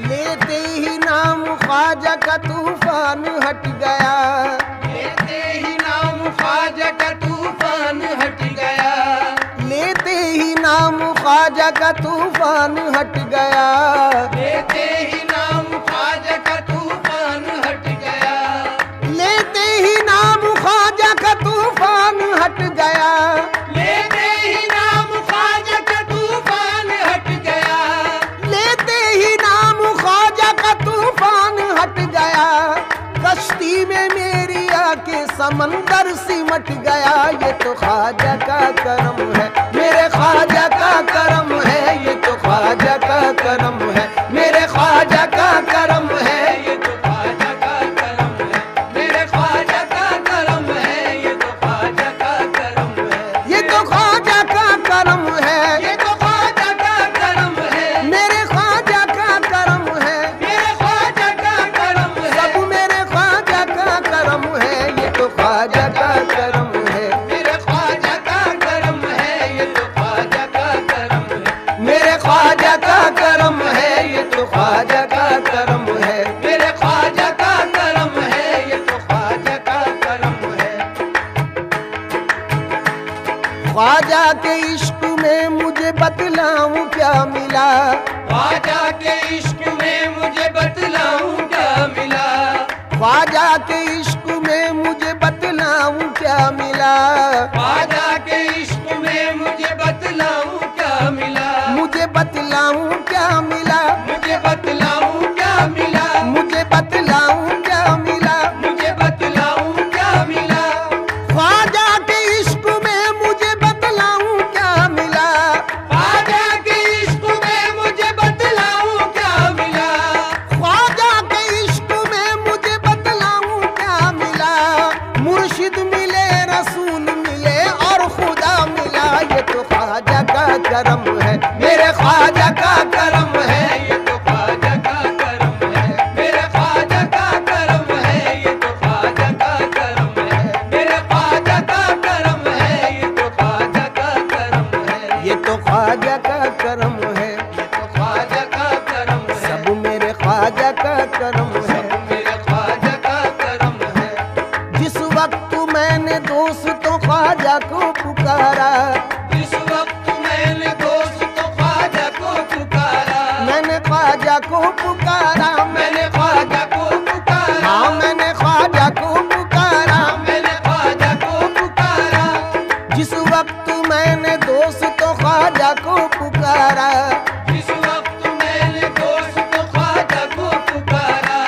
लेते ही नाम ख्वाजा का तूफान हट गया, लेते ही नाम ख्वाजा का तूफान हट गया, लेते ही नाम ख्वाजा का तूफान हट गया, लेते ही नाम ख्वाजा का तूफान हट गया, लेते ही नाम ख्वाजा का तूफान हट गया, लेते ही नाम ख्वाजा का तूफान हट गया, लेते ही नाम ख्वाजा का तूफान हट गया। कश्ती में मेरी आके समंदर सिमट गया, ये तो ख्वाजा का करम है, मेरे ख्वाजा का करम है, ये तो ख्वाजा का करम है, मेरे ख्वाजा का करम है, ये तो ख्वाजा का करम है, मेरे ख्वाजा का करम है, ये तो ख्वाजा का करम है, ये तो ख्वाजा का करम है, ये तो ख्वाजा का करम है, मेरे ख्वाजा का करम है, मेरे ख्वाजा का करम है, सब मेरे ख्वाजा का करम है, ये तो ख्वाजा का करम है, मेरे ख्वाजा का करम है, ये तो ख्वाजा का करम है, मेरे ख्वाजा का करम है, ये तो ख्वाजा का करम है। मेरे ख्वाजा का करम है, ये तो ख्वाजा का करम है। ख्वाजा के इश्क में मुझे बतलाऊं क्या मिला, ख्वाजा के इश्क में मुझे बतलाऊं क्या मिला, ख्वाजा के इश्क में मुझे बतलाऊं क्या मिला, ख्वाजा के इश्क में मुझे बतलाऊं क्या मिला, मुझे बतलाऊं क्या मिला, मुझे बतलाऊं क्या मिला, मुझे बतलाऊं क्या मिला, मुझे बतलाऊं क्या मिला, ख्वाजा के इश्क में मुझे बतलाऊं क्या मिला, ख्वाजा के इश्क में मुझे बतलाऊं क्या मिला, ख्वाजा के इश्क में मुझे बतलाऊं क्या मिला। मुर्शिद मिले, रसूल मिले और खुदा मिला, ये तो ख्वाजा का करम है, मेरे ख्वाजा का करम है, ये तो ख्वाजा का करम है, मेरे ख्वाजा का करम है, ये तो ख्वाजा का करम है, मेरे ख्वाजा का करम है, ये तो ख्वाजा का करम है, ये तो ख्वाजा का करम है, ये तो ख्वाजा का करम है, सब मेरे ख्वाजा का करम है। सब मेरे ख्वाजा का करम है। जिस वक्त मैंने दोस्तों ख्वाजा को पुकारा, इस वक्त मैंने दोस्त तो ख्वाजा को पुकारा, मैंने ख्वाजा को पुकारा, मैंने ख्वाजा को पुकारा, हाँ मैंने ख्वाजा को पुकारा। मैंने ख्वाजा को पुकारा, जिस वक्त मैंने दोस्तों ख्वाजा को पुकारा, इस वक्त मैंने दोस्त तो ख्वाजा को पुकारा,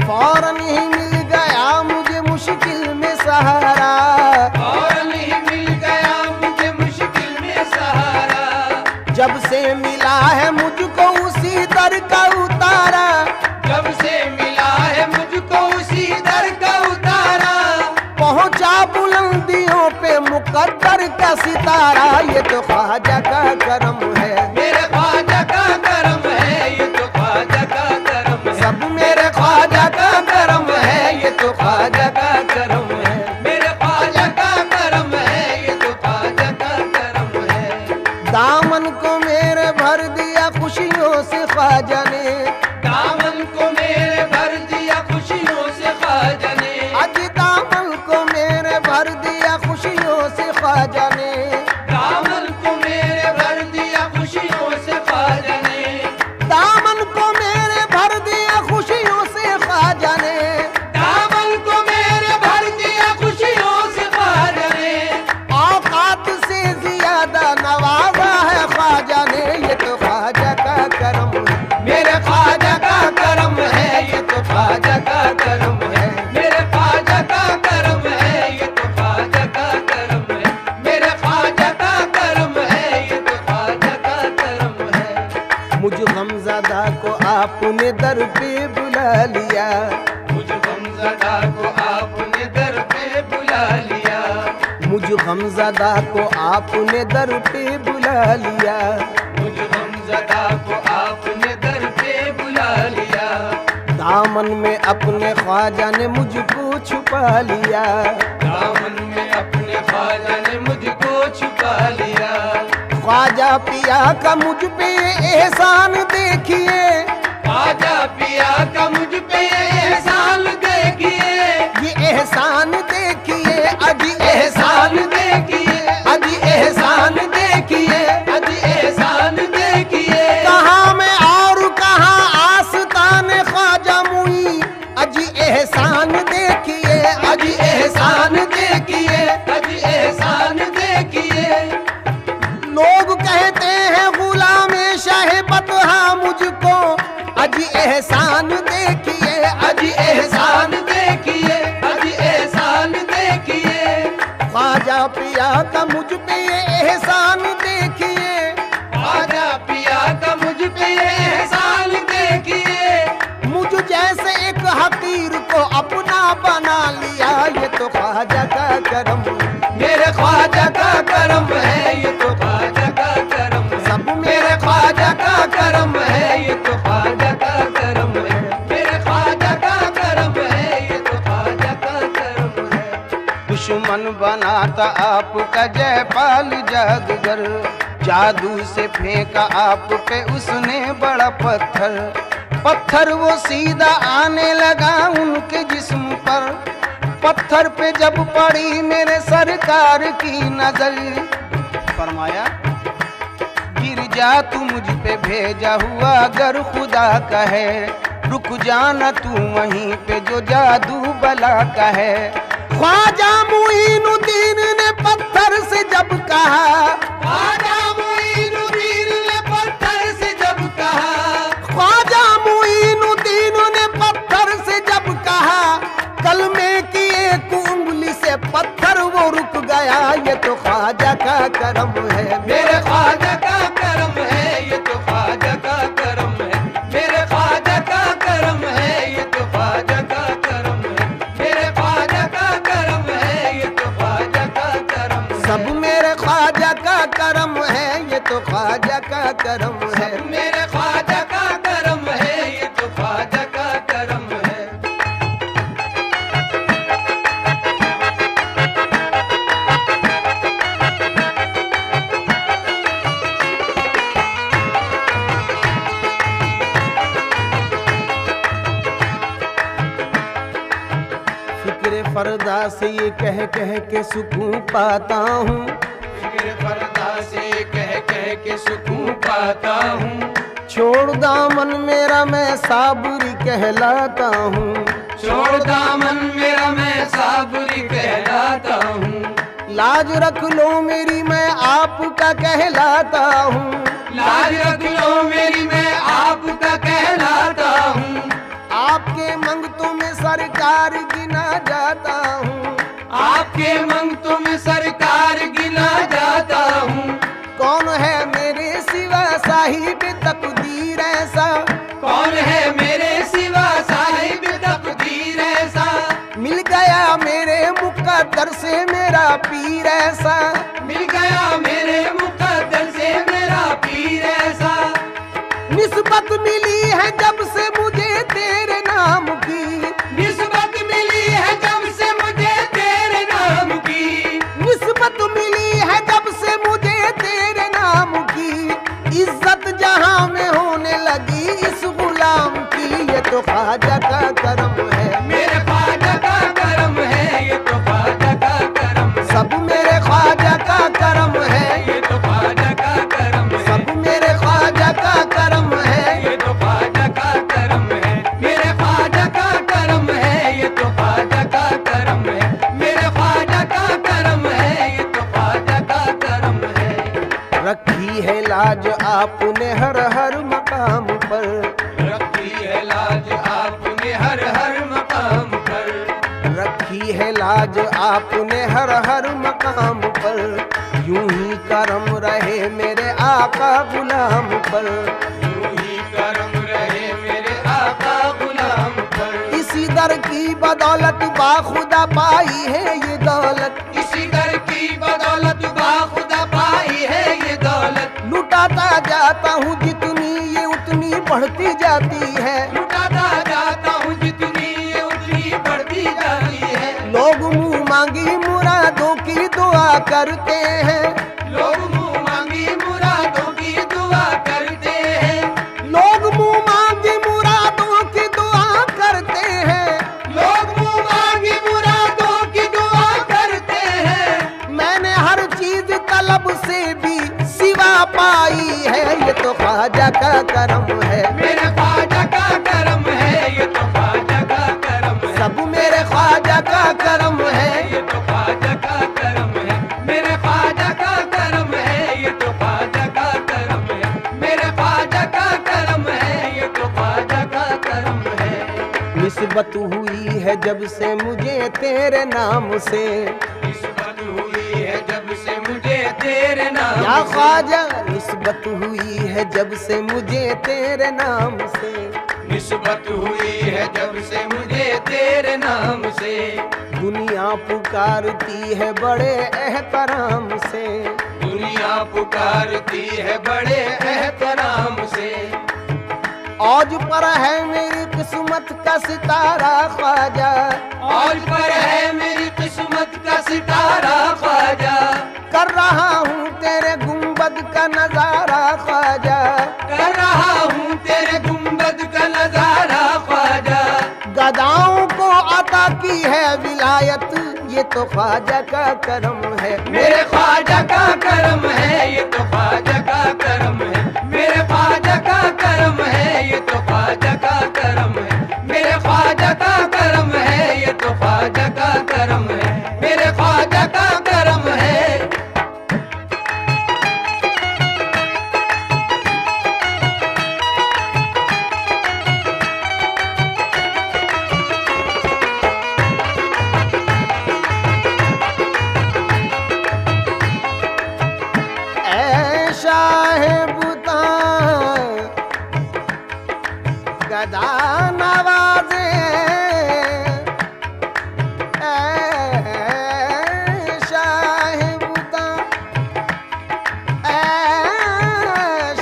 फौरन ही मिल गया मुझे मुश्किल में सहारा, और नहीं मिल गया मुझे मुश्किल में सहारा, जब से मिला है मुझको उसी दर का उतारा, जब से मिला है मुझको उसी दर का उतारा, पहुंचा बुलंदियों पे मुकद्दर का सितारा, ये तो ख्वाजा का करम है, मेरे ख्वाजा का करम है, ये तो ख्वाजा का करम है, सब मेरे ख्वाजा का करम है, ये तो ख्वाजा का करम है। मेरे ख्वाजा का करम है, ये तो ख्वाजा का करम है। दामन को मेरे भर दिया खुशियों से ख्वाजा ने, दामन को मेरे भर दिया खुशियों से ख्वाजा ने, आज दामन को मेरे भर दिया खुशियों से ख्वाजा ने, दामन को मेरे भर दिया खुशियों से ख्वाजा ने, दामन को मेरे भर दिया खुशियों से ख्वाजा ने, दामन को मेरे भर दिया खुशियों से ख्वाजा ने, औकात से ज्यादा नवाजा है ख्वाजा ने, ये तो ख्वाजा का करम है, मेरे ख्वाजा का करम है, ये तो ख्वाजा का करम है, मेरे ख्वाजा का करम है, ये तो ख्वाजा का करम है, मेरे ख्वाजा का करम है, ये तो ख्वाजा का करम है। मुझ गमज़दा को आपने दर पे बुला लिया, मुझ गमज़दा को आपने दर पे बुला लिया, मुझ गमज़दा को आपने दर पे बुला लिया, मुझ गमज़दा को आपने दर पे बुला लिया, दामन में अपने ख्वाजा ने मुझको छुपा लिया, दामन में अपने ख्वाजा ने मुझको छुपा लिया, ख्वाजा पिया का मुझ पे एहसान देखिए, ख्वाजा एहसान देखिए, अजी एहसान देखिए, अजी एहसान देखिए। ख्वाजा पिया का मुझ पे ये एहसान देखिए, ख्वाजा पिया का मुझ पे ये एहसान देखिए। मुझ जैसे एक हकीर को अपना बना लिया, ये तो ख्वाजा का करम। मेरे ख्वाजा का करम है, ये तो ख्वाजा का करम है। सब मेरे ख्वाजा का करम है, ये तो ख्वाजा का करम है। मेरे ख्वाजा का करम है, ये तो ख्वाजा का करम है। दुश्मन बनाता आपका जयपाल जादूगर, जादू से फेंका आप पे उसने बड़ा पत्थर। पत्थर वो सीधा आने लगा उनके जिस्म पर, पत्थर पे जब पड़ी मेरे सरकार की नजर, फरमाया गिर जा तू मुझ पे भेजा हुआ अगर खुदा का है, रुक जाना तू वहीं पे जो जादू बला का है। ख्वाजा मुईनुद्दीन ने पत्थर से जब कहा, ख्वाजा मुईनुद्दीन ने पत्थर से जब कहा, ख्वाजा मुईनुद्दीन ने पत्थर से जब कहा, कलमे की एक उंगली से पत्थर वो रुक गया, ये तो ख्वाजा का करम है। मेरे ख्वाजा का करम है, ये तो ख्वाजा का करम है। मेरे ख्वाजा का करम है, ये तो ख्वाजा का करम है। मेरे ख्वाजा का करम है, ये तो ख्वाजा का करम है। सब मेरे ख्वाजा का करम है, ये तो ख्वाजा का करम है। मेरे ख्वाजा का करम है, ये तो ख्वाजा का करम है। फिक्र फरदा से ये कह कह के सुकून पाता हूँ, फिक्र फरदा से कह कह के सुकून पाता हूँ। छोड़ दामन मेरा मैं साबरी कहलाता हूँ, छोड़ दामन मेरा मैं साबरी कहलाता हूँ। लाज रख लो मेरी मैं आपका कहलाता हूँ, लाज रख लो मेरी मैं आपका कहलाता हूँ। आपके मंगतों में सरकार गिना जाता हूँ, आपके मंगतों में सरकार गिना जाता हूँ। कौन है मेरे सिवा साहिब तकदीर ऐसा, कौन है मेरे सिवा साहिब तकदीर ऐसा। मिल गया मेरे मुकद्दर से मेरा पीर ऐसा, मिल गया मेरे मुकद्दर से मेरा पीर ऐसा। निस्बत मिली है जब से मुझे तेरे नाम की, निस्बत मिली है जब से मुझे तेरे नाम की। निस्बत मिली है जब से मुझे तेरे नाम की, इज्जत जहां में होने लगी इस गुलाम की, ये तो ख्वाजा का करम है। मेरे ख्वाजा का करम है, ये तो ख्वाजा का करम है। सब मेरे ख्वाजा का करम है, ये तो ख्वाजा का करम है। सब मेरे ख्वाजा का करम है। ये तो ख्वाजा का करम है। मेरे ख्वाजा का करम है, ये तो ख्वाजा का करम है। मेरे ख्वाजा का करम है, ये तो ख्वाजा का करम है। रखी है लाज आपने हर हर मकाम पर, रखी है लाज आपने हर हर मकाम पर। रखी है लाज आपने हर हर मकाम पर, यूं ही करम रहे मेरे आका गुलाम पर, यूं ही करम रहे मेरे आका गुलाम पर। इसी दर की बदौलत बाखुदा पाई है ये दौलत, इसी दर की बदौलत बाखुदा पाई है ये दौलत। लुटाता जाता हूँ जितनी ये उतनी बढ़ती जाती है, लुटाता जाता हूँ जितनी ये उतनी बढ़ती जाती है। लोग मुंह मांगी मुरादों की दुआ करते हैं, लोग मुंह मांगी मुरादों की दुआ करते हैं। लोग मुंह मांगी मुरादों की दुआ करते हैं, लोग मुंह मांगी मुरादों की दुआ करते हैं। मैंने हर चीज तलब से भी सिवा पाई है, ये तो ख्वाजा का करम है। मेरे ख्वाजा का करम है, ये तो ख्वाजा का करम है। सब मेरे ख्वाजा का करम है, ये तो ख्वाजा का करम है। मेरे ख्वाजा का करम है, ये तो ख्वाजा का करम है। मेरे ख्वाजा का करम है, ये तो ख्वाजा का निस्बत हुई है जब से मुझे तेरे नाम से। निस्बत हुई है जब से मुझे तेरे नाम या से। ख्वाजा निस्बत हुई है जब से मुझे तेरे नाम से। निस्बत हुई है जब से मुझे तेरे नाम से। दुनिया पुकारती है बड़े एहतराम से। दुनिया पुकारती है बड़े एहतराम से। औज पर है मेरी किस्मत का सितारा ख्वाजा। औज पर है मेरी किस्मत का सितारा ख्वाजा। कर रहा हूँ तेरे गुंबद का नजारा ख्वाजा। कर रहा हूँ तेरे गुंबद का नजारा ख्वाजा। गदाओं को अता की है विलायत, ये तो ख्वाजा का करम है। मेरे ख्वाजा का करम है, ये तो ख्वाजा का करम है। मेरे ख्वाजा का करम है, ये तो ख्वाजा का करम है। मेरे ख्वाजा का करम है, ये तो ख्वाजा का करम है। मेरे ख्वाजा का करम है। गदा नवाजे शाहिबुता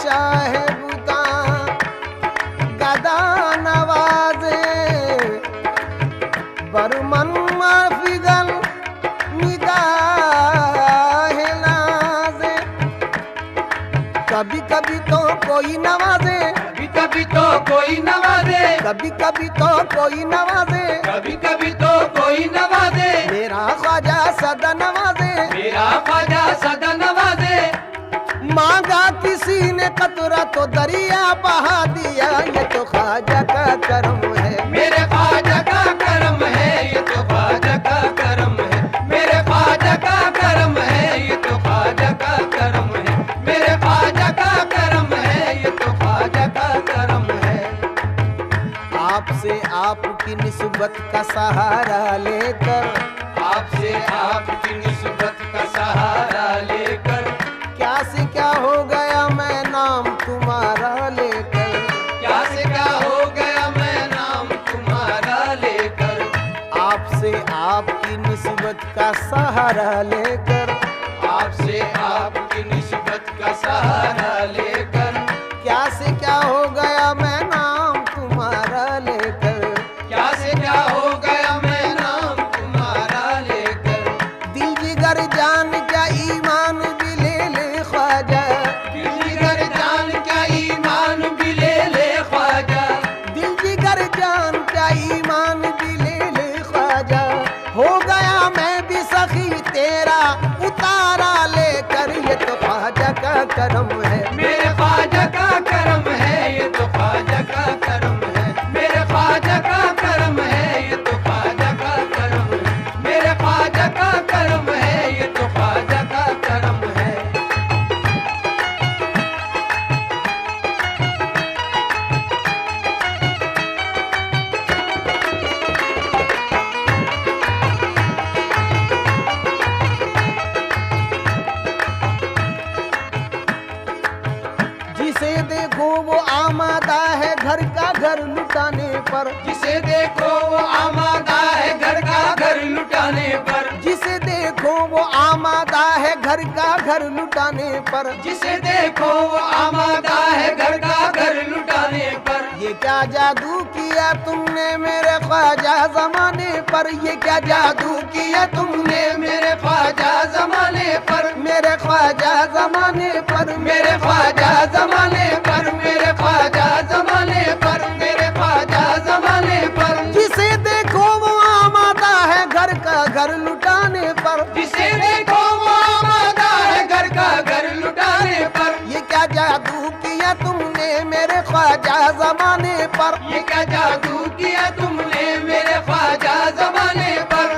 शाहिबुता गदा नवाजे बरमन माफिगल निगाह नाज़े। कभी कभी तो कोई नवाजे, कभी तो कोई नवाजे। कभी कभी तो कोई नवाजे। कभी कभी तो कोई नवाजे। मेरा ख्वाजा सदा नवाजे। मेरा ख्वाजा सदा नवाजे। मांगा किसी ने कतरा तो दरिया बहा दिया, ये तो ख्वाजा का करम है। मेरे ख्वाजा का करम है, ये तो ख्वाजा का करम है। मेरे ख्वाजा का करम है, ये तो ख्वाजा का करम है। मेरे ख्वाजा का करम है, ये तो ख्वाजा का करम है। आपसे आपकी निस्बत का सहारा लेकर, आपसे आपकी निस्बत का सहारा लेकर, क्या से क्या हो गया मैं नाम तुम्हारा लेकर। क्या से क्या हो गया मैं नाम तुम्हारा लेकर। आपसे आपकी निस्बत का सहारा लेकर, आपसे आपकी निस्बत का सहारा लेकर, क्या से क्या हो गया मैं नाम तुम्हारा लेकर। क्या से क्या हो गया मैं नाम तुम्हारा लेकर। दिल जिगर जान क्या ईमान भी ले ले ख्वाजा। दिल जिगर जान क्या ईमान भी ले ले ख्वाजा। दिल जिगर जान क्या ईमान भी ले ले ख्वाजा। हो गया मैं भी सखी तेरा उतारा लेकर, ये तो ख्वाजा का करम है। मेरे ख्वाजा का करम है, ये तो ख्वाजा का करम है। मेरे ख्वाजा का करम है, ये तो ख्वाजा का करम है। मेरे ख्वाजा का करम है, ये तो ख्वाजा का करम है। जिसे देखो वो आमादा है घर का घर लुटाने पर। जिसे देखो वो आमादा है घर का घर लुटाने पर। जिसे देखो वो आमादा है घर का घर लुटाने पर। जिसे देखो वो आमादा है घर का घर लुटाने पर। ये क्या जादू किया तुमने मेरे ख्वाजा जमाने पर। ये क्या जादू किया तुमने मेरे ख्वाजा जमाने पर। मेरे ख्वाजा जमाने पर। मेरे ख्वाजा जमाने पर। मेरे ख्वाजा जमाने पर। मेरे ख्वाजा जमाने पर। जिसे देखो वो आमादा है घर का घर लुटाने पर। जिसे देखो वो आमादा है घर का घर लुटाने पर। ये क्या जादू किया तुमने मेरे ख्वाजा जमाने पर। ये क्या जादू किया तुमने मेरे ख्वाजा जमाने पर।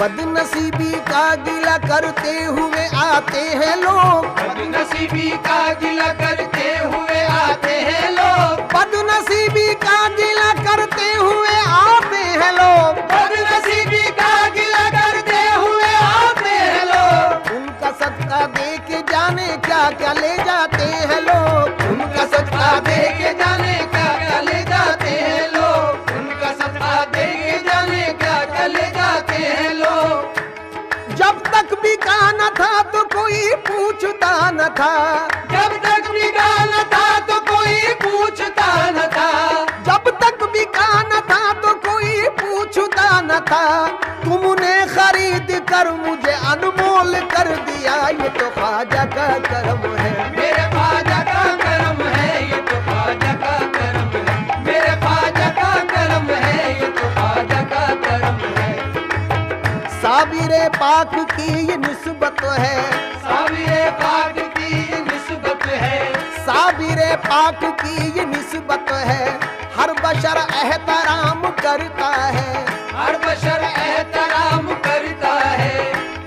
बदनसीबी का गिला करते हुए आते हैं लोग। बदनसीबी का गिला करते हुए आते हैं लोग। बदनसीबी का गिला करते हुए न था, जब तक बिका न था तो कोई पूछता न था, जब तक बिका न था तो कोई पूछता न था। तुमने खरीद कर मुझे अनमोल कर दिया, ये तो ख्वाजा का करम है। मेरे ख्वाजा का करम है, ये तो ख्वाजा का करम है। मेरे ख्वाजा का करम है, ये तो ख्वाजा का करम है। साबिरे पाक की ये निस्बत है, साबिरे पाक की ये निस्बत है, साबिरे पाक की ये निस्बत है। हर बशर एहतराम करता है, हर बशर एहतराम करता है।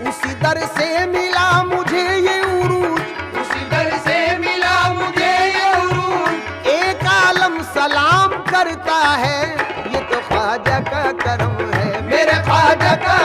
उसी दर से मिला मुझे ये उरूज, उसी दर से मिला मुझे ये उरूज, एक आलम सलाम करता है, ये तो ख्वाजा का करम है। मेरे ख्वाजा का